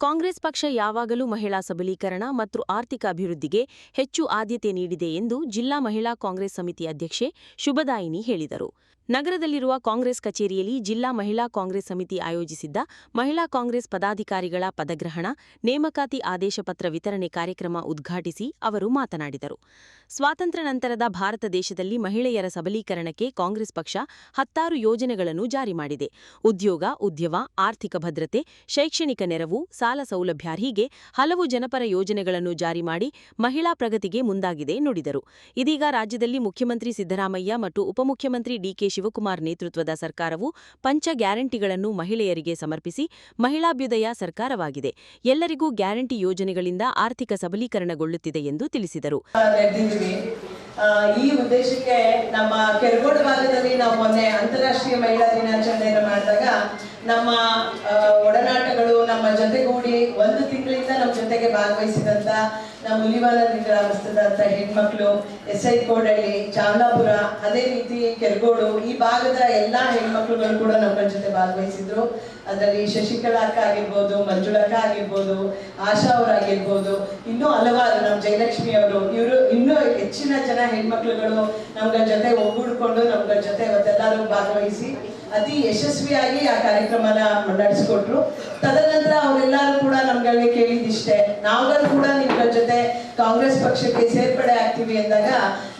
ಕಾಂಗ್ರೆಸ್ ಪಕ್ಷ ಯಾವಾಗಲೂ ಮಹಿಳಾ ಸಬಲೀಕರಣ ಮತ್ತು ಆರ್ಥಿಕ ಅಭಿವೃದ್ಧಿಗೆ ಹೆಚ್ಚು ಆದ್ಯತೆ ನೀಡಿದೆ ಎಂದು ಜಿಲ್ಲಾ ಮಹಿಳಾ ಕಾಂಗ್ರೆಸ್ ಸಮಿತಿ ಅಧ್ಯಕ್ಷೆ ಶುಭದಾಯಿನಿ ಹೇಳಿದರು. ನಗರದಲ್ಲಿರುವ ಕಾಂಗ್ರೆಸ್ ಕಚೇರಿಯಲ್ಲಿ ಜಿಲ್ಲಾ ಮಹಿಳಾ ಕಾಂಗ್ರೆಸ್ ಸಮಿತಿ ಆಯೋಜಿಸಿದ್ದ ಮಹಿಳಾ ಕಾಂಗ್ರೆಸ್ ಪದಾಧಿಕಾರಿಗಳ ಪದಗ್ರಹಣ, ನೇಮಕಾತಿ ಆದೇಶ ಪತ್ರ ವಿತರಣೆ ಕಾರ್ಯಕ್ರಮ ಉದ್ಘಾಟಿಸಿ ಅವರು ಮಾತನಾಡಿದರು. ಸ್ವಾತಂತ್ರ್ಯ ನಂತರದ ಭಾರತ ದೇಶದಲ್ಲಿ ಮಹಿಳೆಯರ ಸಬಲೀಕರಣಕ್ಕೆ ಕಾಂಗ್ರೆಸ್ ಪಕ್ಷ 10 ಯೋಜನೆಗಳನ್ನು ಜಾರಿ ಮಾಡಿದೆ. ಉದ್ಯೋಗ, ಉದ್ಯಮ, ಆರ್ಥಿಕ ಭದ್ರತೆ, ಶೈಕ್ಷಣಿಕ ನೆರವು, ಸಾಲ ಸೌಲಭ್ಯ ಹೀಗೆ ಹಲವು ಜನಪರ ಯೋಜನೆಗಳನ್ನು ಜಾರಿ ಮಾಡಿ ಮಹಿಳಾ ಪ್ರಗತಿಗೆ ಮುಂದಾಗಿದೆ ನುಡಿದರು. ಇದೀಗ ರಾಜ್ಯದಲ್ಲಿ ಮುಖ್ಯಮಂತ್ರಿ ಸಿದ್ದರಾಮಯ್ಯ ಮತ್ತು ಉಪಮುಖ್ಯಮಂತ್ರಿ ಡಿಕೆ ಶಿವಕುಮಾರ್ ನೇತೃತ್ವದ ಸರ್ಕಾರವು ಪಂಚ ಗ್ಯಾರಂಟಿಗಳನ್ನು ಮಹಿಳೆಯರಿಗೆ ಸಮರ್ಪಿಸಿ ಮಹಿಳಾಭ್ಯುದಯ ಸರ್ಕಾರವಾಗಿದೆ. ಎಲ್ಲರಿಗೂ ಗ್ಯಾರಂಟಿ ಯೋಜನೆಗಳಿಂದ ಆರ್ಥಿಕ ಸಬಲೀಕರಣಗೊಳ್ಳುತ್ತಿದೆ ಎಂದು ತಿಳಿಸಿದರು. ಈ ಉದ್ದೇಶಕ್ಕೆ ನಮ್ಮ ಕೆರಗೋಡು ಭಾಗದಲ್ಲಿ ನಾವು ಮೊನ್ನೆ ಅಂತಾರಾಷ್ಟ್ರೀಯ ಮಹಿಳಾ ದಿನಾಚರಣೆಯನ್ನು ಮಾಡಿದಾಗ ನಮ್ಮ ಒಡನಾಟಗಳು ನಮ್ಮ ಜೊತೆಗೂಡಿ 1 ತಿಂಗಳಿಂದ ನಮ್ಮ ಜೊತೆಗೆ ಭಾಗವಹಿಸಿದಂತ ನಮ್ಮ ಹುಲಿವಾಲದಿಂದ ಗ್ರಾಮಸ್ಥದಂತ ಹೆಣ್ಮಕ್ಳು, SI ಕೋಡಳ್ಳಿ, ಚಾಮಲಾಪುರ, ಅದೇ ರೀತಿ ಕೆರಗೋಡು ಈ ಭಾಗದ ಎಲ್ಲಾ ಹೆಣ್ಮಕ್ಳುಗಳು ಕೂಡ ನಮ್ಮ ಜೊತೆ ಭಾಗವಹಿಸಿದ್ರು. ಅದರಲ್ಲಿ ಶಶಿಕಲಾ ಅಕ್ಕ ಆಗಿರ್ಬೋದು, ಮಂಜುಳಕ್ಕ ಆಗಿರ್ಬೋದು, ಆಶಾ ಅವರಾಗಿರ್ಬೋದು, ಇನ್ನೂ ಹಲವಾರು ನಮ್ಮ ಜಯಲಕ್ಷ್ಮಿ ಅವರು, ಇವರು ಇನ್ನೂ ಹೆಚ್ಚಿನ ಜನ ಹೆಣ್ಮಕ್ಳುಗಳು ನಮ್ಗಳ ಜೊತೆ ಒಗ್ಗೂಡ್ಕೊಂಡು ನಮ್ಗಳ ಜೊತೆ ಇವತ್ತೆಲ್ಲರೂ ಭಾಗವಹಿಸಿ ಅತಿ ಯಶಸ್ವಿಯಾಗಿ ಆ ಕಾರ್ಯಕ್ರಮನ ನಡೆಸಿಕೊಟ್ರು. ತದನಂತರ ಅವರೆಲ್ಲರೂ ಕೂಡ ನಮ್ಗಳಿಗೆ ಕೇಳಿದಿಷ್ಟೇ, ನಾವುಗಳು ಕೂಡ ನಿಮ್ಗಳ ಜೊತೆ ಕಾಂಗ್ರೆಸ್ ಪಕ್ಷಕ್ಕೆ ಸೇರ್ಪಡೆ ಆಗ್ತೀವಿ ಎಂದಾಗ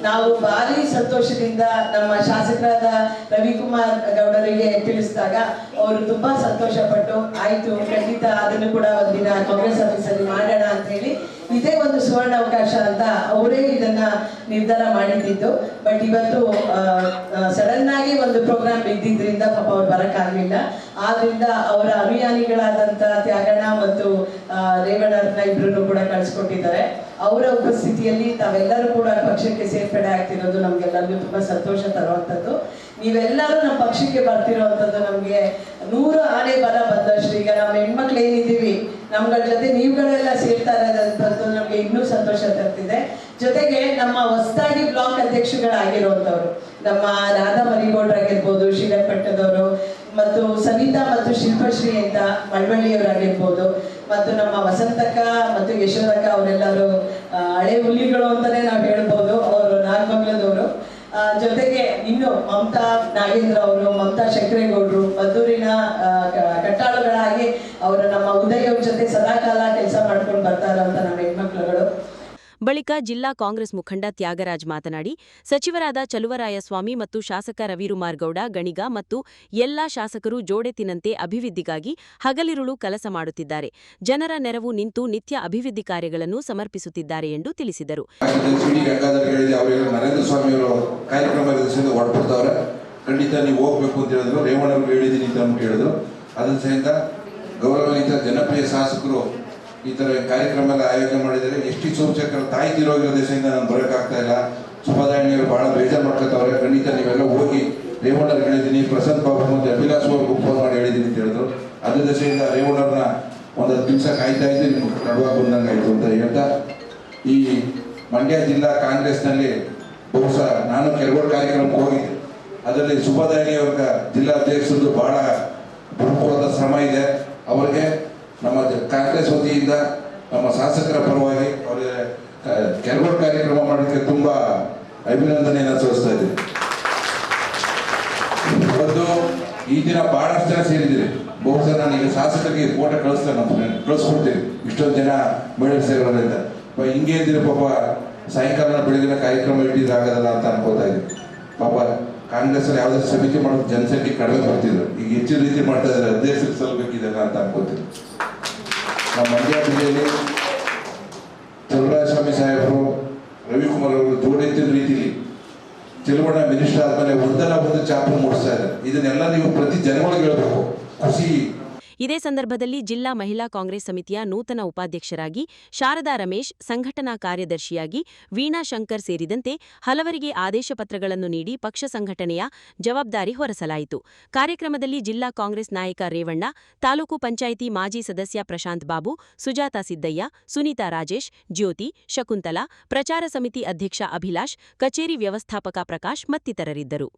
ನಾವು ಭಾರಿ ಸಂತೋಷದಿಂದ ನಮ್ಮ ಶಾಸಕರಾದ ರವಿಕುಮಾರ್ ಗೌಡರಿಗೆ ತಿಳಿಸಿದಾಗ ಅವರು ತುಂಬಾ ಸಂತೋಷ ಪಟ್ಟು ಆಯ್ತು, ಖಂಡಿತ ಅದನ್ನು ಕೂಡ ಒಂದಿನ ಕಾಂಗ್ರೆಸ್ ಆಫೀಸಲ್ಲಿ ಮಾಡೋಣ ಅಂತ ಹೇಳಿ ಇದೇ ಒಂದು ಸುವರ್ಣ ಅವಕಾಶ ಅಂತ ಅವರೇ ಇದನ್ನ ನಿರ್ಧಾರ ಮಾಡಿದ್ದು. ಬಟ್ ಇವತ್ತು ಸಡನ್ ಆಗಿ ಒಂದು ಪ್ರೋಗ್ರಾಮ್ ಇದ್ದಿದ್ರಿಂದ ಪಾಪ ಅವ್ರು ಬರಕ್ಕಾಗ್ಲಿಲ್ಲ. ಆದ್ರಿಂದ ಅವರ ಅಭಿಯಾನಿಗಳಾದಂತ ತ್ಯಾಗಣ್ಣ ಮತ್ತು ರೇವಣ್ಣರನ್ನ ಇಬ್ರು ಕೂಡ ಕಳಿಸ್ಕೊಟ್ಟಿದ್ದಾರೆ. ಅವರ ಉಪಸ್ಥಿತಿಯಲ್ಲಿ ತಾವೆಲ್ಲರೂ ಕೂಡ ಪಕ್ಷಕ್ಕೆ ಸೇರ್ಪಡೆ ಆಗ್ತಿರೋದು ನಮ್ಗೆಲ್ಲರಿಗೂ ತುಂಬಾ ಸಂತೋಷ ತರುವಂಥದ್ದು. ನೀವೆಲ್ಲರೂ ನಮ್ಮ ಪಕ್ಷಕ್ಕೆ ಬರ್ತಿರೋವಂಥದ್ದು ನಮ್ಗೆ 100 ಆನೆ ಬಲ ಬಂದಷ್ಟು. ಈಗ ನಮ್ಮ ಹೆಣ್ಮಕ್ಳು ಏನಿದ್ದೀವಿ ನಮ್ಗಳ ಜೊತೆ ನೀವುಗಳೆಲ್ಲ ಸೇರ್ತಾ ಇರೋದಂಥದ್ದು ನಮ್ಗೆ ಇನ್ನೂ ಸಂತೋಷ ತರ್ತಿದೆ. ಜೊತೆಗೆ ನಮ್ಮ ಹೊಸದಾಗಿ ಬ್ಲಾಕ್ ಅಧ್ಯಕ್ಷಗಳಾಗಿರುವಂಥವ್ರು ನಮ್ಮ ರಾಧಾ ಮರಿಗೌಡ್ರಾಗಿರ್ಬೋದು, ಶ್ರೀರಂಗಪಟ್ಟಣದವರು, ಮತ್ತು ಸವಿತಾ ಮತ್ತು ಶಿಲ್ಪಶ್ರೀ ಅಂತ ಮಳವಳ್ಳಿಯವರಾಗಿರ್ಬೋದು, ಮತ್ತು ನಮ್ಮ ವಸಂತಕ್ಕ ಮತ್ತು ಯಶೋದಕ್ಕ ಅವರೆಲ್ಲರೂ ಹಳೆ ಹುಲಿಗಳು ಅಂತಾನೆ ನಾವು ಹೇಳ್ಬೋದು. ಅವರು ನಾಗಮಂಗಲದವರು. ಜೊತೆಗೆ ಇನ್ನು ಮಮತಾ ನಾಗೇಂದ್ರ ಅವರು, ಮಮತಾ ಶಂಕರೇಗೌಡರು, ಮದ್ದೂರಿನ ಕಟ್ಟಾಳುಗಳಾಗಿ ಅವರು ನಮ್ಮ ಉದಯ ಜೊತೆ ಸದಾಕಾಲ ಕೆಲಸ ಮಾಡ್ಕೊಂಡು ಬರ್ತಾ ಇರೋಂಥ ನಮ್ಮ ಹೆಣ್ಮಕ್ಳುಗಳು. ಬಳಿಕ ಜಿಲ್ಲಾ ಕಾಂಗ್ರೆಸ್ ಮುಖಂಡ ತ್ಯಾಗರಾಜ್ ಮಾತನಾಡಿ, ಸಚಿವರಾದ ಚಲುವರಾಯಸ್ವಾಮಿ ಮತ್ತು ಶಾಸಕ ರವಿಕುಮಾರ್ ಗೌಡ ಗಣಿಗ ಮತ್ತು ಎಲ್ಲಾ ಶಾಸಕರು ಜೋಡೆತ್ತಿನಂತೆ ಅಭಿವೃದ್ಧಿಗಾಗಿ ಹಗಲಿರುಳು ಕೆಲಸ ಮಾಡುತ್ತಿದ್ದಾರೆ. ಜನರ ನೆರವು ನಿಂತು ನಿತ್ಯ ಅಭಿವೃದ್ಧಿ ಕಾರ್ಯಗಳನ್ನು ಸಮರ್ಪಿಸುತ್ತಿದ್ದಾರೆ ಎಂದು ತಿಳಿಸಿದರು. ಖಂಡಿತ ನೀವು ಹೋಗ್ಬೇಕು ಅಂತ ಹೇಳಿದ್ರು, ರೇವಣ್ಣವ್ರಿಗೆ ಹೇಳಿದ್ದೀನಿ ಅಂತ ಹೇಳಿದ್ರು. ಅದರ ಸಹಿತ ಗೌರವಾನ್ವಿತ ಜನಪ್ರಿಯ ಶಾಸಕರು ಈ ಥರ ಕಾರ್ಯಕ್ರಮ ಎಲ್ಲ ಆಯೋಜನೆ ಮಾಡಿದ್ದಾರೆ. ಎಷ್ಟಿ ಸೋಮಶೇಖರ್ ತಾಯಿ ತೀರೋಗಿರೋ ದೇಶದಿಂದ ನಾನು ಬರೋಕ್ಕಾಗ್ತಾ ಇಲ್ಲ. ಸುಭದಾಯಣಿಯವರು ಭಾಳ ಬೇಜಾರು ಮಾಡ್ಕೊತಾವ್ರೆ. ಖಂಡಿತ ನೀವೆಲ್ಲ ಹೋಗಿ ರೇವಣ್ಣವ್ರಿಗೆ ಹೇಳಿದ್ದೀನಿ, ಪ್ರಸನ್ನ ಬಾಬು ಮತ್ತು ಅಭಿಲಾಷ್ ಅವ್ರಿಗೂ ಫೋನ್ ಮಾಡಿ ಹೇಳಿದ್ದೀನಿ ಅಂತ ಹೇಳಿದ್ರು. ಅದ್ರ ದಶೆಯಿಂದ ರೇವಣ್ಣವ್ರನ್ನ ಒಂದು 10 ನಿಮಿಷ ಕಾಯ್ತಾ ಇದ್ದು ನಿಮ್ಗೆ ತಡವಾಗಿ ಬಂದಂಗೆ ಆಯಿತು ಅಂತ ಹೇಳ್ತಾ, ಈ ಮಂಡ್ಯ ಜಿಲ್ಲಾ ಕಾಂಗ್ರೆಸ್ನಲ್ಲಿ ಬಹುಶಃ ನಾನು ಕೆರಗೋಡು ಕಾರ್ಯಕ್ರಮಕ್ಕೆ ಹೋಗಿದ್ದೆ. ಅದರಲ್ಲಿ ಸುಭದಾಯಣಿಯವ್ರ ಜಿಲ್ಲಾಧ್ಯಕ್ಷರದ್ದು ಭಾಳ ಪ್ರಮುಖವಾದ ಶ್ರಮ ಇದೆ. ಅವರಿಗೆ ನಮ್ಮ ಕಾಂಗ್ರೆಸ್ ವತಿಯಿಂದ ನಮ್ಮ ಶಾಸಕರ ಪರವಾಗಿ ಅವರಿಗೆ ಕೆರಗೋಡು ಕಾರ್ಯಕ್ರಮ ಮಾಡೋಕ್ಕೆ ತುಂಬ ಅಭಿನಂದನೆಯನ್ನು ಸಲ್ಲಿಸ್ತಾ ಇದ್ದೀವಿ. ಇವತ್ತು ಈ ದಿನ ಬಹಳಷ್ಟು ಜನ ಸೇರಿದ್ದೀರಿ. ಬಹುಶಃ ನಾನು ಈಗ ಶಾಸಕರಿಗೆ ಫೋಟೋ ಕಳಿಸ್ಕೊಡ್ತೀನಿ. ಇಷ್ಟೊಂದು ಜನ ಮಹಿಳೆ ಸೇರೋದ್ರಿಂದ ಹಿಂಗೆ ಇದ್ದೀರಿ. ಪಾಪ ಸಾಯಂಕಾಲ ಬೆಳಗಿನ ಕಾರ್ಯಕ್ರಮ ಇಟ್ಟಿದ್ರಾಗಲ್ಲ ಅಂತ ಅನ್ಕೋತಾ ಇದ್ದೀವಿ. ಪಾಪ ಕಾಂಗ್ರೆಸ್ಸಲ್ಲಿ ಯಾವುದಾದ್ರು ಸಮಿತಿ ಮಾಡೋದು ಜನಸಂಖ್ಯೆ ಕಡಿಮೆ ಬರ್ತಿದ್ರು. ಈಗ ಹೆಚ್ಚಿನ ರೀತಿ ಮಾಡ್ತಾ ಇದ್ದಾರೆ, ಅಧ್ಯಕ್ಷರಿಗೆ ಸಲ್ಲಬೇಕಿದೆಲ್ಲ ಅಂತ ಅನ್ಕೋತೀವಿ. ನಮ್ಮ ಮಂಡ್ಯ ಜಿಲ್ಲೆಯಲ್ಲಿ ಚಲುವರಾಯಸ್ವಾಮಿ ಸಾಹೇಬರು, ರವಿಕುಮಾರ್ ಅವರು ಜೋಡೆತ್ತಿನ ರೀತಿಯಲ್ಲಿ ಚಲುವಣ್ಣ ಮಿನಿಸ್ಟರ್ ಆದ್ಮೇಲೆ ಒಂದಲ್ಲ ಚಾಪು ಮೂಡಿಸ್ತಾ ಇದ್ದಾರೆ. ಇದನ್ನೆಲ್ಲ ನೀವು ಪ್ರತಿ ಜನಗಳಿಗೆ ಹೇಳಬೇಕು. ಖುಷಿ. ಇದೇ ಸಂದರ್ಭದಲ್ಲಿ ಜಿಲ್ಲಾ ಮಹಿಳಾ ಕಾಂಗ್ರೆಸ್ ಸಮಿತಿಯ ನೂತನ ಉಪಾಧ್ಯಕ್ಷರಾಗಿ ಶಾರದಾ ರಮೇಶ್, ಸಂಘಟನಾ ಕಾರ್ಯದರ್ಶಿಯಾಗಿ ವೀಣಾ ಶಂಕರ್ ಸೇರಿದಂತೆ ಹಲವರಿಗೆ ಆದೇಶ ಪತ್ರಗಳನ್ನು ನೀಡಿ ಪಕ್ಷ ಸಂಘಟನೆಯ ಜವಾಬ್ದಾರಿ ಹೊರಸಲಾಯಿತು. ಕಾರ್ಯಕ್ರಮದಲ್ಲಿ ಜಿಲ್ಲಾ ಕಾಂಗ್ರೆಸ್ ನಾಯಕ ರೇವಣ್ಣ, ತಾಲೂಕು ಪಂಚಾಯಿತಿ ಮಾಜಿ ಸದಸ್ಯ ಪ್ರಶಾಂತ್ ಬಾಬು, ಸುಜಾತಾ ಸಿದ್ದಯ್ಯ, ಸುನೀತಾ ರಾಜೇಶ್, ಜ್ಯೋತಿ, ಶಕುಂತಲಾ, ಪ್ರಚಾರ ಸಮಿತಿ ಅಧ್ಯಕ್ಷ ಅಭಿಲಾಷ್, ಕಚೇರಿ ವ್ಯವಸ್ಥಾಪಕ ಪ್ರಕಾಶ್ ಮತ್ತಿತರರಿದ್ದರು.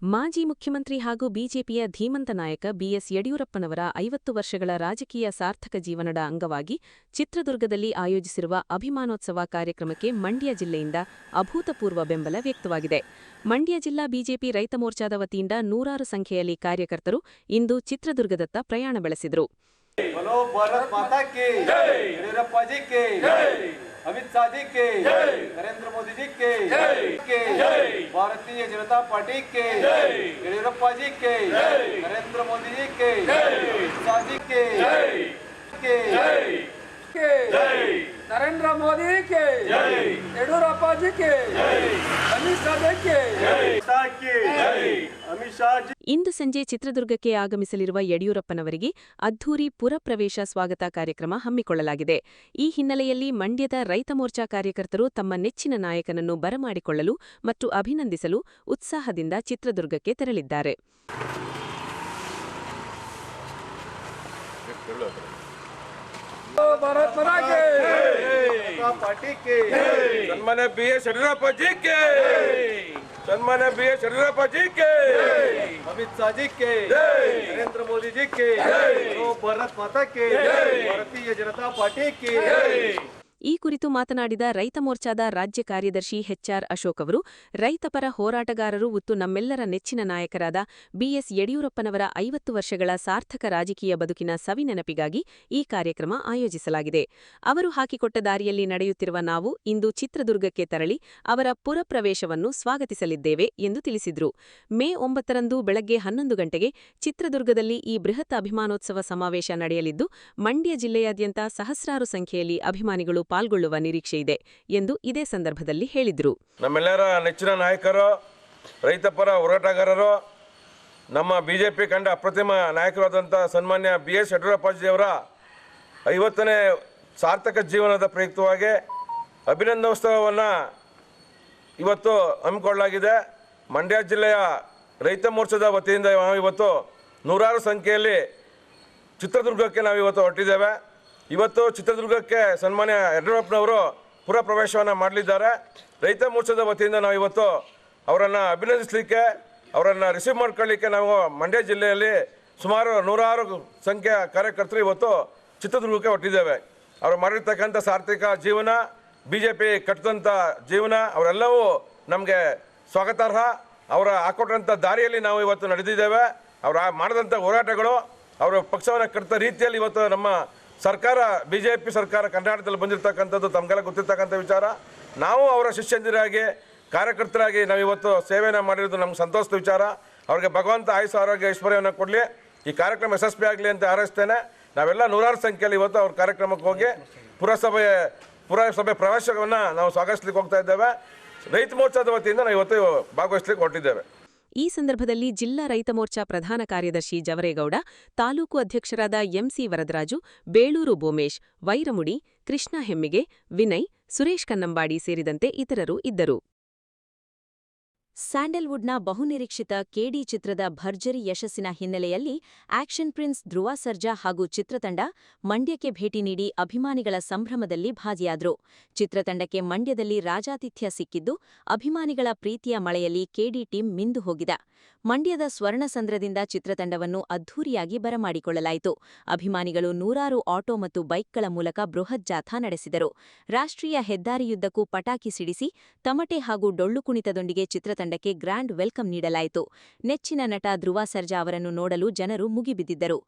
ಮಾಜಿ ಮುಖ್ಯಮಂತ್ರಿ ಹಾಗೂ ಬಿಜೆಪಿಯ ಧೀಮಂತ ನಾಯಕ ಬಿಎಸ್ ಯಡಿಯೂರಪ್ಪನವರ 50 ವರ್ಷಗಳ ರಾಜಕೀಯ ಸಾರ್ಥಕ ಜೀವನದ ಅಂಗವಾಗಿ ಚಿತ್ರದುರ್ಗದಲ್ಲಿ ಆಯೋಜಿಸಿರುವ ಅಭಿಮಾನೋತ್ಸವ ಕಾರ್ಯಕ್ರಮಕ್ಕೆ ಮಂಡ್ಯ ಜಿಲ್ಲೆಯಿಂದ ಅಭೂತಪೂರ್ವ ಬೆಂಬಲ ವ್ಯಕ್ತವಾಗಿದೆ. ಮಂಡ್ಯ ಜಿಲ್ಲಾ ಬಿಜೆಪಿ ರೈತ ಮೋರ್ಚಾದ ವತಿಯಿಂದ ನೂರಾರು ಸಂಖ್ಯೆಯಲ್ಲಿ ಕಾರ್ಯಕರ್ತರು ಇಂದು ಚಿತ್ರದುರ್ಗದತ್ತ ಪ್ರಯಾಣ ಬೆಳೆಸಿದರು. अमित शाह जी के, नरेंद्र मोदी जी के, भारतीय जनता पार्टी के, येडियुरप्पा जी के, नरेंद्र मोदी जी के, अमित शाह जी के, नरेंद्र मोदी के, येडियुरप्पा जी के, अमित शाह जी के, अमित शाह जी. ಇಂದು ಸಂಜೆ ಚಿತ್ರದುರ್ಗಕ್ಕೆ ಆಗಮಿಸಲಿರುವ ಯಡಿಯೂರಪ್ಪನವರಿಗೆ ಅದ್ಧೂರಿ ಪುರಪ್ರವೇಶ ಸ್ವಾಗತ ಕಾರ್ಯಕ್ರಮ ಹಮ್ಮಿಕೊಳ್ಳಲಾಗಿದೆ. ಈ ಹಿನ್ನೆಲೆಯಲ್ಲಿ ಮಂಡ್ಯದ ರೈತ ಮೋರ್ಚಾ ಕಾರ್ಯಕರ್ತರು ತಮ್ಮ ನೆಚ್ಚಿನ ನಾಯಕನನ್ನು ಬರಮಾಡಿಕೊಳ್ಳಲು ಮತ್ತು ಅಭಿನಂದಿಸಲು ಉತ್ಸಾಹದಿಂದ ಚಿತ್ರದುರ್ಗಕ್ಕೆ ತೆರಳಿದ್ದಾರೆ. सन्मान्य बीएस येडियुरप्पा जी के, सन्मान्य बीएस येडियुरप्पा जी के, अमित शाह जी के, नरेंद्र मोदी जी के, भारत माता के, भारतीय जनता पार्टी के. ಈ ಕುರಿತು ಮಾತನಾಡಿದ ರೈತ ಮೋರ್ಚಾದ ರಾಜ್ಯ ಕಾರ್ಯದರ್ಶಿ ಎಚ್ಆರ್ ಅಶೋಕ್ ಅವರು, ರೈತಪರ ಹೋರಾಟಗಾರರು ಮತ್ತು ನಮ್ಮೆಲ್ಲರ ನೆಚ್ಚಿನ ನಾಯಕರಾದ ಬಿಎಸ್ ಯಡಿಯೂರಪ್ಪನವರ 50 ವರ್ಷಗಳ ಸಾರ್ಥಕ ರಾಜಕೀಯ ಬದುಕಿನ ಸವಿನೆನಪಿಗಾಗಿ ಈ ಕಾರ್ಯಕ್ರಮ ಆಯೋಜಿಸಲಾಗಿದೆ. ಅವರು ಹಾಕಿಕೊಟ್ಟ ದಾರಿಯಲ್ಲಿ ನಡೆಯುತ್ತಿರುವ ನಾವು ಇಂದು ಚಿತ್ರದುರ್ಗಕ್ಕೆ ತೆರಳಿ ಅವರ ಪುರಪ್ರವೇಶವನ್ನು ಸ್ವಾಗತಿಸಲಿದ್ದೇವೆ ಎಂದು ತಿಳಿಸಿದರು. ಮೇ 9ರಂದು ಬೆಳಗ್ಗೆ 11 ಗಂಟೆಗೆ ಚಿತ್ರದುರ್ಗದಲ್ಲಿ ಈ ಬೃಹತ್ ಅಭಿಮಾನೋತ್ಸವ ಸಮಾವೇಶ ನಡೆಯಲಿದ್ದು, ಮಂಡ್ಯ ಜಿಲ್ಲೆಯಾದ್ಯಂತ ಸಹಸ್ರಾರು ಸಂಖ್ಯೆಯಲ್ಲಿ ಅಭಿಮಾನಿಗಳು ಪಾಲ್ಗೊಳ್ಳುವ ನಿರೀಕ್ಷೆ ಇದೆ ಎಂದು ಇದೇ ಸಂದರ್ಭದಲ್ಲಿ ಹೇಳಿದರು. ನಮ್ಮೆಲ್ಲರ ನೆಚ್ಚಿನ ನಾಯಕರು, ರೈತಪರ ಹೋರಾಟಗಾರರು, ನಮ್ಮ ಬಿಜೆಪಿ ಕಂಡ ಅಪ್ರತಿಮ ನಾಯಕರಾದಂಥ ಸನ್ಮಾನ್ಯ ಬಿಎಸ್ ಯಡಿಯೂರಪ್ಪಾಜಿಯವರ 50ನೇ ಸಾರ್ಥಕ ಜೀವನದ ಪ್ರಯುಕ್ತವಾಗಿ ಅಭಿನಂದನೋತ್ಸವವನ್ನು ಇವತ್ತು ಹಮ್ಮಿಕೊಳ್ಳಲಾಗಿದೆ. ಮಂಡ್ಯ ಜಿಲ್ಲೆಯ ರೈತ ಮೋರ್ಚಾದ ವತಿಯಿಂದ ಇವತ್ತು ನೂರಾರು ಸಂಖ್ಯೆಯಲ್ಲಿ ಚಿತ್ರದುರ್ಗಕ್ಕೆ ನಾವಿವತ್ತು ಹೊರಟಿದ್ದೇವೆ. ಇವತ್ತು ಚಿತ್ರದುರ್ಗಕ್ಕೆ ಸನ್ಮಾನ್ಯ ಯಡಿಯೂರಪ್ಪನವರು ಪುರ ಪ್ರವೇಶವನ್ನು ಮಾಡಲಿದ್ದಾರೆ. ರೈತ ಮೋರ್ಚಾದ ವತಿಯಿಂದ ನಾವು ಇವತ್ತು ಅವರನ್ನು ಅಭಿನಂದಿಸಲಿಕ್ಕೆ, ಅವರನ್ನು ರಿಸೀವ್ ಮಾಡ್ಕೊಳ್ಳಿಕ್ಕೆ ನಾವು ಮಂಡ್ಯ ಜಿಲ್ಲೆಯಲ್ಲಿ ಸುಮಾರು ನೂರಾರು ಸಂಖ್ಯೆಯ ಕಾರ್ಯಕರ್ತರು ಇವತ್ತು ಚಿತ್ರದುರ್ಗಕ್ಕೆ ಹೊರಟಿದ್ದೇವೆ. ಅವರು ಮಾಡಿರ್ತಕ್ಕಂಥ ಸಾರ್ಥಕ ಜೀವನ, ಬಿಜೆಪಿ ಕಟ್ಟಿದಂಥ ಜೀವನ ಅವರೆಲ್ಲವೂ ನಮಗೆ ಸ್ವಾಗತಾರ್ಹ. ಅವರ ಹಾಕೊಟ್ಟಂಥ ದಾರಿಯಲ್ಲಿ ನಾವು ಇವತ್ತು ನಡೆದಿದ್ದೇವೆ. ಅವರ ಮಾಡಿದಂಥ ಹೋರಾಟಗಳು, ಅವರ ಪಕ್ಷವನ್ನು ಕಟ್ಟಿದ ರೀತಿಯಲ್ಲಿ ಇವತ್ತು ನಮ್ಮ ಸರ್ಕಾರ, ಬಿಜೆಪಿ ಸರ್ಕಾರ ಕರ್ನಾಟಕದಲ್ಲಿ ಬಂದಿರತಕ್ಕಂಥದ್ದು ತಮಗೆಲ್ಲ ಗೊತ್ತಿರ್ತಕ್ಕಂಥ ವಿಚಾರ. ನಾವು ಅವರ ಶಿಷ್ಯಂದಿರಾಗಿ, ಕಾರ್ಯಕರ್ತರಾಗಿ ನಾವು ಇವತ್ತು ಸೇವೆಯನ್ನು ಮಾಡಿರೋದು ನಮ್ಗೆ ಸಂತೋಷದ ವಿಚಾರ. ಅವರಿಗೆ ಭಗವಂತ ಆಯುಷ ಆರೋಗ್ಯ ಐಶ್ವರ್ಯವನ್ನು ಕೊಡಲಿ, ಈ ಕಾರ್ಯಕ್ರಮ ಯಶಸ್ವಿ ಆಗಲಿ ಅಂತ ಹಾರೈಸ್ತೇನೆ. ನಾವೆಲ್ಲ ನೂರಾರು ಸಂಖ್ಯೆಯಲ್ಲಿ ಇವತ್ತು ಅವ್ರ ಕಾರ್ಯಕ್ರಮಕ್ಕೆ ಹೋಗಿ ಪುರಸಭೆ ಪ್ರವೇಶವನ್ನು ನಾವು ಸ್ವಾಗತಿಸಲಿಕ್ಕೆ ಹೋಗ್ತಾ ಇದ್ದೇವೆ. ರೈತ ಮೋರ್ಚಾದ ವತಿಯಿಂದ ನಾವು ಇವತ್ತು ಭಾಗವಹಿಸಲಿಕ್ಕೆ ಹೊರಟಿದ್ದೇವೆ. ಈ ಸಂದರ್ಭದಲ್ಲಿ ಜಿಲ್ಲಾ ರೈತ ಮೋರ್ಚಾ ಪ್ರಧಾನ ಕಾರ್ಯದರ್ಶಿ ಜವರೇಗೌಡ, ತಾಲೂಕು ಅಧ್ಯಕ್ಷರಾದ ಎಂಸಿ ವರದರಾಜು, ಬೇಳೂರು ಬೋಮೇಶ್, ವೈರಮುಡಿ, ಕೃಷ್ಣ ಹೆಮ್ಮಿಗೆ, ವಿನಯ್, ಸುರೇಶ್ ಕನ್ನಂಬಾಡಿ ಸೇರಿದಂತೆ ಇತರರು ಇದ್ದರು. ಸ್ಯಾಂಡಲ್ವುಡ್ನ ಬಹುನಿರೀಕ್ಷಿತ ಕೆಡಿ ಚಿತ್ರದ ಭರ್ಜರಿ ಯಶಸ್ಸಿನ ಹಿನ್ನೆಲೆಯಲ್ಲಿ ಆಕ್ಷನ್ ಪ್ರಿನ್ಸ್ ಧ್ರುವ ಸರ್ಜಾ ಹಾಗೂ ಚಿತ್ರತಂಡ ಮಂಡ್ಯಕ್ಕೆ ಭೇಟಿ ನೀಡಿ ಅಭಿಮಾನಿಗಳ ಸಂಭ್ರಮದಲ್ಲಿ ಭಾಗಿಯಾದರು. ಚಿತ್ರತಂಡಕ್ಕೆ ಮಂಡ್ಯದಲ್ಲಿ ರಾಜಾತಿಥ್ಯ ಸಿಕ್ಕಿದ್ದು, ಅಭಿಮಾನಿಗಳ ಪ್ರೀತಿಯ ಮಳೆಯಲ್ಲಿ ಕೆಡಿ ಟೀಮ್ ಮಿಂದು ಹೋಗಿದೆ. ಮಂಡ್ಯದ ಸ್ವರ್ಣಸಂದ್ರದಿಂದ ಚಿತ್ರತಂಡವನ್ನು ಅದ್ಧೂರಿಯಾಗಿ ಬರಮಾಡಿಕೊಳ್ಳಲಾಯಿತು. ಅಭಿಮಾನಿಗಳು ನೂರಾರು ಆಟೋ ಮತ್ತು ಬೈಕ್ಗಳ ಮೂಲಕ ಬೃಹತ್ ಜಾಥಾ ನಡೆಸಿದರು. ರಾಷ್ಟ್ರೀಯ ಹೆದ್ದಾರಿಯುದ್ದಕ್ಕೂ ಪಟಾಕಿ ಸಿಡಿಸಿ, ತಮಟೆ ಹಾಗೂ ಡೊಳ್ಳು ಕುಣಿತದೊಂದಿಗೆ ಚಿತ್ರತಂಡಕ್ಕೆ ಗ್ರ್ಯಾಂಡ್ ವೆಲ್ಕಮ್ ನೀಡಲಾಯಿತು. ನೆಚ್ಚಿನ ನಟ ಧ್ರುವ ಸರ್ಜಾ ಅವರನ್ನು ನೋಡಲು ಜನರು ಮುಗಿಬಿದ್ದಿದ್ದರು.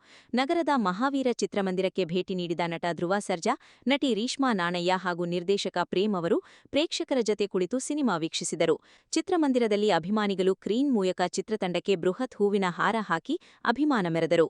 ನಗರದ ಮಹಾವೀರ ಚಿತ್ರಮಂದಿರಕ್ಕೆ ಭೇಟಿ ನೀಡಿದ ನಟ ಧ್ರುವ ಸರ್ಜಾ, ನಟಿ ರೀಶ್ಮಾ ನಾಣಯ್ಯ ಹಾಗೂ ನಿರ್ದೇಶಕ ಪ್ರೇಮ್ ಅವರು ಪ್ರೇಕ್ಷಕರ ಜತೆ ಕುಳಿತು ಸಿನಿಮಾ ವೀಕ್ಷಿಸಿದರು. ಚಿತ್ರಮಂದಿರದಲ್ಲಿ ಅಭಿಮಾನಿಗಳು ಕ್ರೀನ್ ಮೂಲಕ ಚಿತ್ರತಂಡಕ್ಕೆ ಬೃಹತ್ ಹೂವಿನ ಹಾರ ಹಾಕಿ ಅಭಿಮಾನ ಮೆರೆದರು.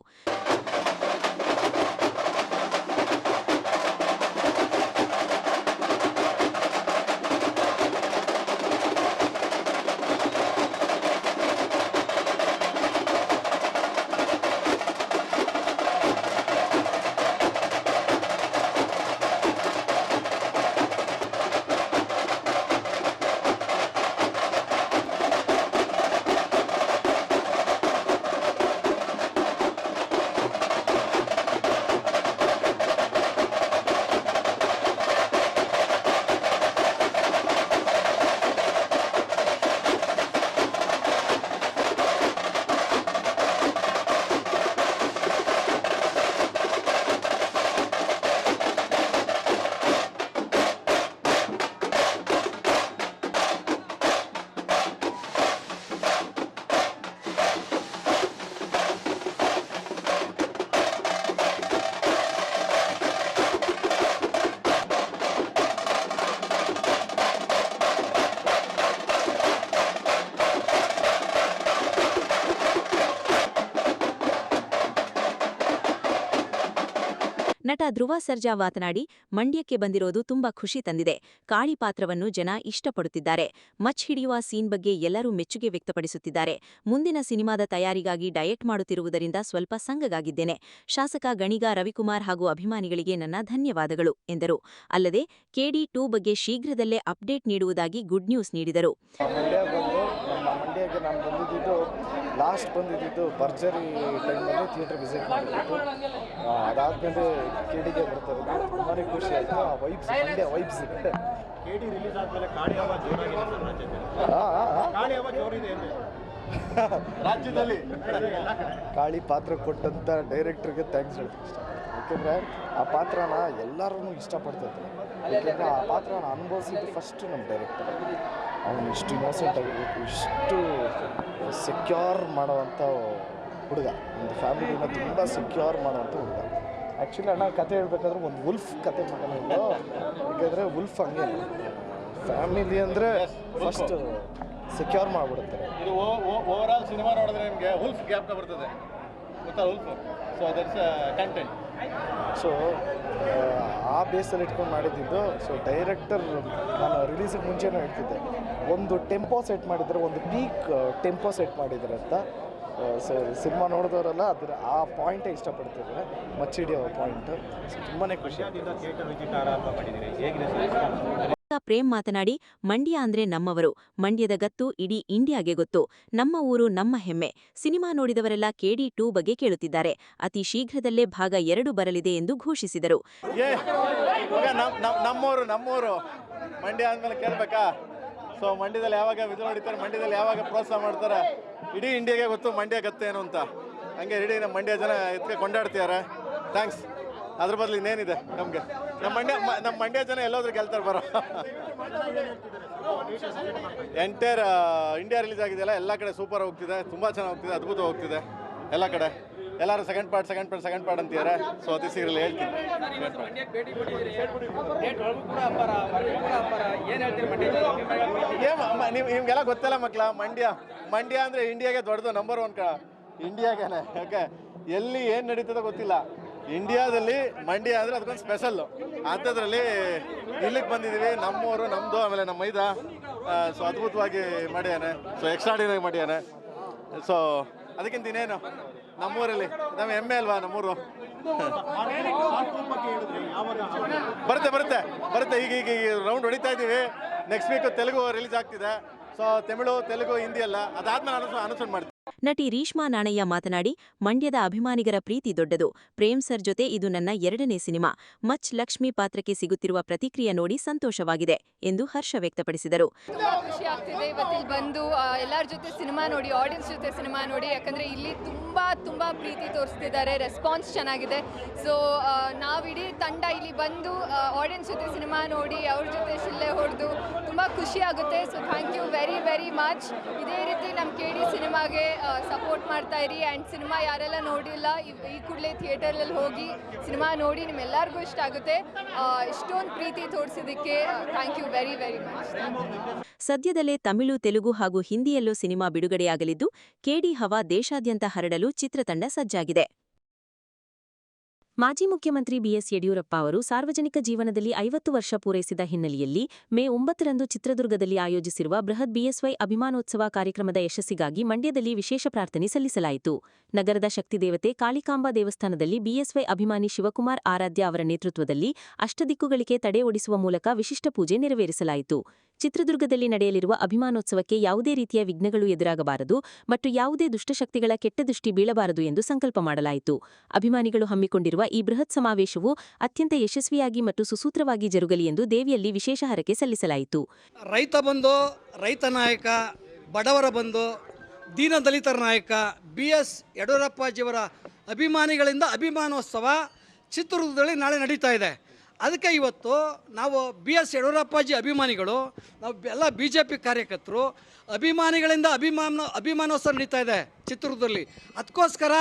ನಟ ಧ್ರುವ ಸರ್ಜಾ ಮಾತನಾಡಿ, ಮಂಡ್ಯಕ್ಕೆ ಬಂದಿರೋದು ತುಂಬಾ ಖುಷಿ ತಂದಿದೆ. ಕಾಳಿ ಪಾತ್ರವನ್ನು ಜನ ಇಷ್ಟಪಡುತ್ತಿದ್ದಾರೆ. ಮಚ್ ಹಿಡಿಯುವ ಸೀನ್ ಬಗ್ಗೆ ಎಲ್ಲರೂ ಮೆಚ್ಚುಗೆ ವ್ಯಕ್ತಪಡಿಸುತ್ತಿದ್ದಾರೆ. ಮುಂದಿನ ಸಿನಿಮಾದ ತಯಾರಿಗಾಗಿ ಡಯಟ್ ಮಾಡುತ್ತಿರುವುದರಿಂದ ಸ್ವಲ್ಪ ಸಂಗಗಾಗಿದ್ದೇನೆ. ಶಾಸಕ ಗಣಿಗ ರವಿಕುಮಾರ್ ಹಾಗೂ ಅಭಿಮಾನಿಗಳಿಗೆ ನನ್ನ ಧನ್ಯವಾದಗಳು ಎಂದರು. ಅಲ್ಲದೆ KD2 ಬಗ್ಗೆ ಶೀಘ್ರದಲ್ಲೇ ಅಪ್ಡೇಟ್ ನೀಡುವುದಾಗಿ ಗುಡ್ ನ್ಯೂಸ್ ನೀಡಿದರು. ಮಂಡ್ಯಕ್ಕೆ ನಾನು ಲಾಸ್ಟ್ ಬಂದಿದ್ದು ಭರ್ಜರಿ ಟೈಮಲ್ಲಿ ಥಿಯೇಟರ್ ವಿಸಿಟ್ ಮಾಡಿಬಿಟ್ಟು ಅದಾದಮೇಲೆ KDಗೆ ಬರ್ತಾರೆ. ತುಂಬಾ ಖುಷಿ ಆಯಿತು. ಆ ವೈಬ್ಸ್, ಮಂಡ್ಯ ವೈಬ್ಸ್ ಇದೆ. KD ರಿಲೀಸ್ ಆದಮೇಲೆ ಕಾಳಿ ಹವಾ ಜೋರಾಗಿದೆ ರಾಜ್ಯದಲ್ಲಿ. ಕಾಳಿ ಪಾತ್ರ ಕೊಟ್ಟಂಥ ಡೈರೆಕ್ಟ್ರಿಗೆ ಥ್ಯಾಂಕ್ಸ್ ಹೇಳ್ತೀನಿ ಇಷ್ಟ. ಯಾಕೆಂದರೆ ಆ ಪಾತ್ರನ ಎಲ್ಲರೂ ಇಷ್ಟಪಡ್ತಿದ್ರು. ಯಾಕೆಂದರೆ ಆ ಪಾತ್ರನ ಅನುಭವಿಸಿದ್ದು ಫಸ್ಟು ನಮ್ಮ ಡೈರೆಕ್ಟರ್. ಅವನು ಇಷ್ಟು ಇನ್ನೋಸೆಂಟ್ ಆಗಿ ಇಷ್ಟು ಸೆಕ್ಯೂರ್ ಮಾಡೋವಂಥ ಹುಡುಗ, ಒಂದು ಫ್ಯಾಮಿಲಿನ ತುಂಬ ಸೆಕ್ಯೂರ್ ಮಾಡೋವಂಥ ಹುಡುಗ. ಆ್ಯಕ್ಚುಲಿ ಅಣ್ಣ ಕತೆ ಹೇಳ್ಬೇಕಾದ್ರೆ ಒಂದು ವುಲ್ಫ್ ಕತೆ ಮಾಡೋದು. ಯಾಕೆಂದರೆ ವುಲ್ಫ್ ಹಂಗೆ ಫ್ಯಾಮಿಲಿ ಅಂದರೆ ಫಸ್ಟ್ ಸೆಕ್ಯೂರ್ ಮಾಡಿಬಿಡುತ್ತಾರೆ. ಇದು ಓವರ್ ಆಲ್ ಸಿನಿಮಾ ನೋಡಿದ್ರೆ ನಿಮಗೆ ವುಲ್ಫ್ ಗ್ಯಾಪ್ ಬರ್ತದೆ, ಗೊತ್ತಾ wolf? So that's content. So ಆ ಬೇಸಲ್ಲಿ ಇಟ್ಕೊಂಡು ಮಾಡಿದ್ದು. ಸೊ ಡೈರೆಕ್ಟರ್ ನಾನು ರಿಲೀಸಿಗೆ ಮುಂಚೆನೂ ಹೇಳ್ತಿದ್ದೆ, ಒಂದು ಟೆಂಪೋ ಸೆಟ್ ಮಾಡಿದರೆ, ಒಂದು ಪೀಕ್ ಟೆಂಪೋ ಸೆಟ್ ಮಾಡಿದ್ದಾರೆ ಅಂತ. ಸಿನಿಮಾ ನೋಡಿದವರೆಲ್ಲ ಅದರ ಆ ಪಾಯಿಂಟೇ ಇಷ್ಟಪಡ್ತಿದ್ದಾರೆ, ಮಚ್ಚಿಡಿಯೋ ಪಾಯಿಂಟು. ತುಂಬಾ ಖುಷಿ. ಥಿಯೇಟರ್ ವಿಸಿಟ್ ಆರಂಭ ಮಾಡಿದ್ದೀರಿ, ಹೇಗಿದೆ? ಪ್ರೇಮ್ ಮಾತನಾಡಿ, ಮಂಡ್ಯ ಅಂದ್ರೆ ನಮ್ಮವರು. ಮಂಡ್ಯದ ಗತ್ತು ಇಡೀ ಇಂಡಿಯಾಗೆ ಗೊತ್ತು. ನಮ್ಮ ಊರು ನಮ್ಮ ಹೆಮ್ಮೆ. ಸಿನಿಮಾ ನೋಡಿದವರೆಲ್ಲ KD2 ಬಗ್ಗೆ ಕೇಳುತ್ತಿದ್ದಾರೆ. ಅತಿ ಶೀಘ್ರದಲ್ಲೇ ಭಾಗ 2 ಬರಲಿದೆ ಎಂದು ಘೋಷಿಸಿದರು. ನಮ್ಮೂರು ಮಂಡ್ಯ ಅಂದಮೇಲೆ ಕೇಳಬೇಕಾ? ಸೊ ಮಂಡ್ಯದಲ್ಲಿ ಯಾವಾಗ ವಿಜಯ ಹೊಡಿತಾರೆ, ಮಂಡ್ಯದಲ್ಲಿ ಯಾವಾಗ ಪ್ರೋತ್ಸಾಹ ಮಾಡ್ತಾರೆ, ಇಡೀ ಇಂಡಿಯಾಗೆ ಗೊತ್ತು ಮಂಡ್ಯ ಗತ್ತೇನು ಅಂತ. ಹಂಗೆ ಇಡೀ ನಮ್ಮ ಮಂಡ್ಯ ಜನ ಎತ್ಕೆ ಕೊಂಡಾಡ್ತಿದ್ದಾರೆ. ಥ್ಯಾಂಕ್ಸ್. ಅದ್ರ ಬದಲು ಇನ್ನೇನಿದೆ ನಮಗೆ? ನಮ್ಮ ಮಂಡ್ಯ ಜನ ಎಲ್ಲೋದ್ರೂ ಗೆಲ್ತಾರೆ ಬರೋ. ಎಂಟೈರ್ ಇಂಡಿಯಾ ರಿಲೀಸ್ ಆಗಿದೆಯಲ್ಲ, ಎಲ್ಲ ಕಡೆ ಸೂಪರ್ ಹೋಗ್ತಿದೆ, ತುಂಬ ಚೆನ್ನಾಗಿ ಹೋಗ್ತಿದೆ, ಅದ್ಭುತ ಹೋಗ್ತಿದೆ ಎಲ್ಲ ಕಡೆ. ಎಲ್ಲರೂ ಸೆಕೆಂಡ್ ಪಾರ್ಟ್ ಅಂತಿದ್ದಾರೆ. ಸೊ ಅತಿ ಶೀಘ್ರದಲ್ಲಿ ಹೇಳ್ತೀನಿ. ನಿಮ್ಗೆಲ್ಲ ಗೊತ್ತಲ್ಲ ಮಕ್ಕಳ, ಮಂಡ್ಯ ಅಂದರೆ ಇಂಡಿಯಾಗೆ ದೊಡ್ಡದು, ನಂಬರ್ 1 ಇಂಡಿಯಾಗೇನೆ. ಯಾಕೆ ಎಲ್ಲಿ ಏನು ನಡೀತದೋ ಗೊತ್ತಿಲ್ಲ. ಇಂಡಿಯಾದಲ್ಲಿ ಮಂಡ್ಯ ಅಂದರೆ ಅದಕ್ಕೊಂದು ಸ್ಪೆಷಲ್ಲು. ಅಂಥದ್ರಲ್ಲಿ ಇಲ್ಲಿಗೆ ಬಂದಿದ್ದೀವಿ. ನಮ್ಮೂರು ನಮ್ಮದು, ಆಮೇಲೆ ನಮ್ಮ ಮೈದ. ಸೊ ಅದ್ಭುತವಾಗಿ ಮಾಡ್ಯಾನೆ. ಸೊ ಎಕ್ಸ್ಟ್ರಾಡಿನರಿ ಮಾಡ್ಯಾನೆ. ಸೊ ಅದಕ್ಕಿಂತ ಇನ್ನೇನು, ನಮ್ಮೂರಲ್ಲಿ ನಮ್ಮ ಹೆಮ್ಮೆ ಅಲ್ವಾ ನಮ್ಮೂರು. ಬರುತ್ತೆ ಈಗ ರೌಂಡ್ ಹೊಡಿತಾ ಇದ್ದೀವಿ. ನೆಕ್ಸ್ಟ್ ವೀಕ್ ತೆಲುಗು ರಿಲೀಸ್ ಆಗ್ತಿದೆ. ಸೊ ತಮಿಳು, ತೆಲುಗು, ಹಿಂದಿ ಎಲ್ಲ ಅದಾದ್ಮೇಲೆ ಅನುಸರಣೆ ಮಾಡ್ತೀವಿ. ನಟಿ ರೀಶ್ಮಾ ನಾಣಯ್ಯ ಮಾತನಾಡಿ, ಮಂಡ್ಯದ ಅಭಿಮಾನಿಗರ ಪ್ರೀತಿ ದೊಡ್ಡದು. ಪ್ರೇಮ್ ಸರ್ ಜೊತೆ ಇದು ನನ್ನ 2ನೇ ಸಿನಿಮಾ. ಮಚ್ ಲಕ್ಷ್ಮಿ ಪಾತ್ರಕ್ಕೆ ಸಿಗುತ್ತಿರುವ ಪ್ರತಿಕ್ರಿಯೆ ನೋಡಿ ಸಂತೋಷವಾಗಿದೆ ಎಂದು ಹರ್ಷ ವ್ಯಕ್ತಪಡಿಸಿದರು. ತುಂಬಾ ಖುಷಿ ಆಗ್ತಿದೆ ಇವತ್ತಿಲ್ಲಿ ಬಂದು ಎಲ್ಲರ ಜೊತೆ ಸಿನಿಮಾ ನೋಡಿ, ಆಡಿಯನ್ಸ್ ಜೊತೆ ಸಿನಿಮಾ ನೋಡಿ. ಯಾಕಂದರೆ ಇಲ್ಲಿ ತುಂಬ ಪ್ರೀತಿ ತೋರಿಸ್ತಿದ್ದಾರೆ, ರೆಸ್ಪಾನ್ಸ್ ಚೆನ್ನಾಗಿದೆ. ಸೊ ನಾವಿಡೀ ತಂಡ ಇಲ್ಲಿ ಬಂದು ಆಡಿಯನ್ಸ್ ಜೊತೆ ಸಿನಿಮಾ ನೋಡಿ, ಅವ್ರ ಜೊತೆ ಶಿಲ್ಲೆ ಹೊಡೆದು ತುಂಬ ಖುಷಿ ಆಗುತ್ತೆ. So thank you very much. ಇದೇ ರೀತಿ ನಮ್ಮ KD ಸಿನಿಮಾಗೆ ಸಪೋರ್ಟ್ ಮಾಡ್ತಾ ಇರಿ. ಆ್ಯಂಡ್ ಸಿನಿಮಾ ಯಾರೆಲ್ಲ ನೋಡಿಲ್ಲ, ಈ ಕೂಡಲೇ ಥಿಯೇಟರಲ್ಲಿ ಹೋಗಿ ಸಿನಿಮಾ ನೋಡಿ, ನಿಮ್ಮೆಲ್ಲರಿಗೂ ಇಷ್ಟ ಆಗುತ್ತೆ. ಇಷ್ಟೊಂದು ಪ್ರೀತಿ ತೋರಿಸಿದ್ದಕ್ಕೆ ಥ್ಯಾಂಕ್ ಯು ವೆರಿ ಮಚ್. ಸದ್ಯದಲ್ಲೇ ತಮಿಳು, ತೆಲುಗು ಹಾಗೂ ಹಿಂದಿಯಲ್ಲೂ ಸಿನಿಮಾ ಬಿಡುಗಡೆಯಾಗಲಿದ್ದು, KD ಹವಾ ದೇಶಾದ್ಯಂತ ಹರಡಲು ಚಿತ್ರತಂಡ ಸಜ್ಜಾಗಿದೆ. ಮಾಜಿ ಮುಖ್ಯಮಂತ್ರಿ BS ಯಡಿಯೂರಪ್ಪ ಅವರು ಸಾರ್ವಜನಿಕ ಜೀವನದಲ್ಲಿ 50 ವರ್ಷ ಪೂರೈಸಿದ ಹಿನ್ನೆಲೆಯಲ್ಲಿ ಮೇ 9ರಂದು ಚಿತ್ರದುರ್ಗದಲ್ಲಿ ಆಯೋಜಿಸಿರುವ ಬೃಹತ್ BSY ಅಭಿಮಾನೋತ್ಸವ ಕಾರ್ಯಕ್ರಮದ ಯಶಸ್ಸಿಗಾಗಿ ಮಂಡ್ಯದಲ್ಲಿ ವಿಶೇಷ ಪ್ರಾರ್ಥನೆ ಸಲ್ಲಿಸಲಾಯಿತು. ನಗರದ ಶಕ್ತಿದೇವತೆ ಕಾಳಿಕಾಂಬಾ ದೇವಸ್ಥಾನದಲ್ಲಿ BSY ಅಭಿಮಾನಿ ಶಿವಕುಮಾರ್ ಆರಾಧ್ಯ ಅವರ ನೇತೃತ್ವದಲ್ಲಿ ಅಷ್ಟದಿಕ್ಕುಗಳಿಗೆ ತಡೆ ಒಡಿಸುವ ಮೂಲಕ ವಿಶಿಷ್ಟ ಪೂಜೆ ನೆರವೇರಿಸಲಾಯಿತು. ಚಿತ್ರದುರ್ಗದಲ್ಲಿ ನಡೆಯಲಿರುವ ಅಭಿಮಾನೋತ್ಸವಕ್ಕೆ ಯಾವುದೇ ರೀತಿಯ ವಿಘ್ನಗಳು ಎದುರಾಗಬಾರದು ಮತ್ತು ಯಾವುದೇ ದುಷ್ಟಶಕ್ತಿಗಳ ಕೆಟ್ಟ ದೃಷ್ಟಿ ಬೀಳಬಾರದು ಎಂದು ಸಂಕಲ್ಪ ಮಾಡಲಾಯಿತು. ಅಭಿಮಾನಿಗಳು ಹಮ್ಮಿಕೊಂಡಿರುವ ಈ ಬೃಹತ್ ಸಮಾವೇಶವು ಅತ್ಯಂತ ಯಶಸ್ವಿಯಾಗಿ ಮತ್ತು ಸುಸೂತ್ರವಾಗಿ ಜರುಗಲಿ ಎಂದು ದೇವಿಯಲ್ಲಿ ವಿಶೇಷ ಹರಕೆ ಸಲ್ಲಿಸಲಾಯಿತು. ರೈತ ಬಂಧು, ರೈತ ನಾಯಕ, ಬಡವರ ಬಂಧು, ದೀನದಲಿತರ ನಾಯಕ BS ಯಡಿಯೂರಪ್ಪಾಜಿಯವರ ಅಭಿಮಾನಿಗಳಿಂದ ಅಭಿಮಾನೋತ್ಸವ ಚಿತ್ರದುರ್ಗದಲ್ಲಿ ನಾಳೆ ನಡೀತಾ ಇದೆ. ಅದಕ್ಕೆ ಇವತ್ತು ನಾವು BS ಯಡಿಯೂರಪ್ಪಾಜಿ ಅಭಿಮಾನಿಗಳು, ನಾವು ಎಲ್ಲ BJP ಕಾರ್ಯಕರ್ತರು ಅಭಿಮಾನಿಗಳಿಂದ ಅಭಿಮಾನೋತ್ಸವ ನಡೀತಾ ಇದೆ ಚಿತ್ರದುರ್ಗದಲ್ಲಿ. ಅದಕ್ಕೋಸ್ಕರ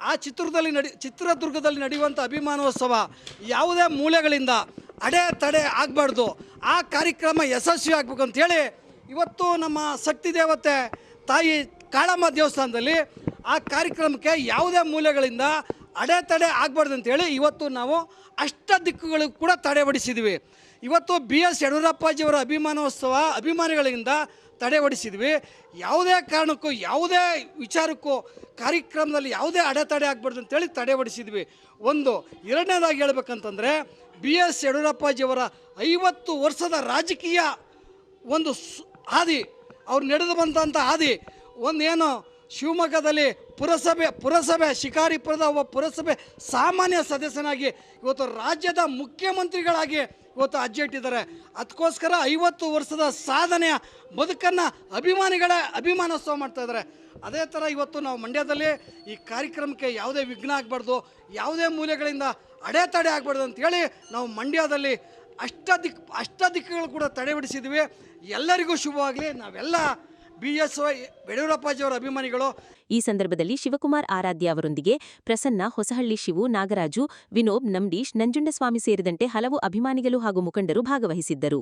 ಆ ಚಿತ್ರದುರ್ಗದಲ್ಲಿ ನಡೆಯುವಂಥ ಅಭಿಮಾನೋತ್ಸವ ಯಾವುದೇ ಮೂಲೆಗಳಿಂದ ಅಡೆತಡೆ ಆಗಬಾರ್ದು, ಆ ಕಾರ್ಯಕ್ರಮ ಯಶಸ್ವಿ ಆಗಬೇಕು ಅಂಥೇಳಿ ಇವತ್ತು ನಮ್ಮ ಶಕ್ತಿ ದೇವತೆ ತಾಯಿ ಕಾಳಮ್ಮ ದೇವಸ್ಥಾನದಲ್ಲಿ ಆ ಕಾರ್ಯಕ್ರಮಕ್ಕೆ ಯಾವುದೇ ಮೂಲೆಗಳಿಂದ ಅಡೆತಡೆ ಆಗಬಾರ್ದು ಅಂತೇಳಿ ಇವತ್ತು ನಾವು ಅಷ್ಟ ದಿಕ್ಕುಗಳು ಕೂಡ ತಡೆಗಟ್ಟಿಸಿದ್ವಿ. ಇವತ್ತು BS ಯಡಿಯೂರಪ್ಪಾಜಿಯವರ ಅಭಿಮಾನೋತ್ಸವ ಅಭಿಮಾನಿಗಳಿಂದ ತಡೆಗಟ್ಟಿಸಿದ್ವಿ. ಯಾವುದೇ ಕಾರಣಕ್ಕೂ ಯಾವುದೇ ವಿಚಾರಕ್ಕೂ ಕಾರ್ಯಕ್ರಮದಲ್ಲಿ ಯಾವುದೇ ಅಡೆತಡೆ ಆಗಬಾರ್ದು ಅಂತೇಳಿ ತಡೆಗಟ್ಟಿಸಿದ್ವಿ. ಒಂದು. ಎರಡನೇದಾಗಿ ಹೇಳ್ಬೇಕಂತಂದರೆ BS ಯಡಿಯೂರಪ್ಪಾಜಿಯವರ 50 ವರ್ಷದ ರಾಜಕೀಯ ಒಂದು ಹಾದಿ, ಅವ್ರು ನಡೆದು ಬಂದಂಥ ಹಾದಿ, ಒಂದೇನು ಶಿವಮೊಗ್ಗದಲ್ಲಿ ಪುರಸಭೆ ಶಿಕಾರಿಪುರದ ಒಬ್ಬ ಪುರಸಭೆ ಸಾಮಾನ್ಯ ಸದಸ್ಯನಾಗಿ ಇವತ್ತು ರಾಜ್ಯದ ಮುಖ್ಯಮಂತ್ರಿಗಳಾಗಿ ಇವತ್ತು ಹೆಜ್ಜೆ ಇಟ್ಟಿದ್ದಾರೆ. ಅದಕ್ಕೋಸ್ಕರ 50 ವರ್ಷದ ಸಾಧನೆಯ ಬದುಕನ್ನು ಅಭಿಮಾನಿಗಳೇ ಅಭಿಮಾನೋತ್ಸವ ಮಾಡ್ತಾ ಇದ್ದಾರೆ. ಅದೇ ಥರ ಇವತ್ತು ನಾವು ಮಂಡ್ಯದಲ್ಲಿ ಈ ಕಾರ್ಯಕ್ರಮಕ್ಕೆ ಯಾವುದೇ ವಿಘ್ನ ಆಗಬಾರ್ದು, ಯಾವುದೇ ಮೂಲೆಗಳಿಂದ ಅಡೆತಡೆ ಆಗಬಾರ್ದು ಅಂತೇಳಿ ನಾವು ಮಂಡ್ಯದಲ್ಲಿ ಅಷ್ಟ ದಿಕ್ಕುಗಳು ಕೂಡ ತಡೆಗಟ್ಟಿಸಿದ್ವಿ. ಎಲ್ಲರಿಗೂ ಶುಭವಾಗಲಿ. ನಾವೆಲ್ಲ BS ಯಡಿಯೂರಪ್ಪಾಜಿಯವರ ಅಭಿಮಾನಿಗಳು. ಈ ಸಂದರ್ಭದಲ್ಲಿ ಶಿವಕುಮಾರ್ ಆರಾಧ್ಯ ಅವರೊಂದಿಗೆ ಪ್ರಸನ್ನ, ಹೊಸಹಳ್ಳಿ ಶಿವು, ನಾಗರಾಜು, ವಿನೋಬ್, ನಂದೀಶ್, ನಂಜುಂಡಸ್ವಾಮಿ ಸೇರಿದಂತೆ ಹಲವು ಅಭಿಮಾನಿಗಳು ಹಾಗೂ ಮುಖಂಡರು ಭಾಗವಹಿಸಿದ್ದರು.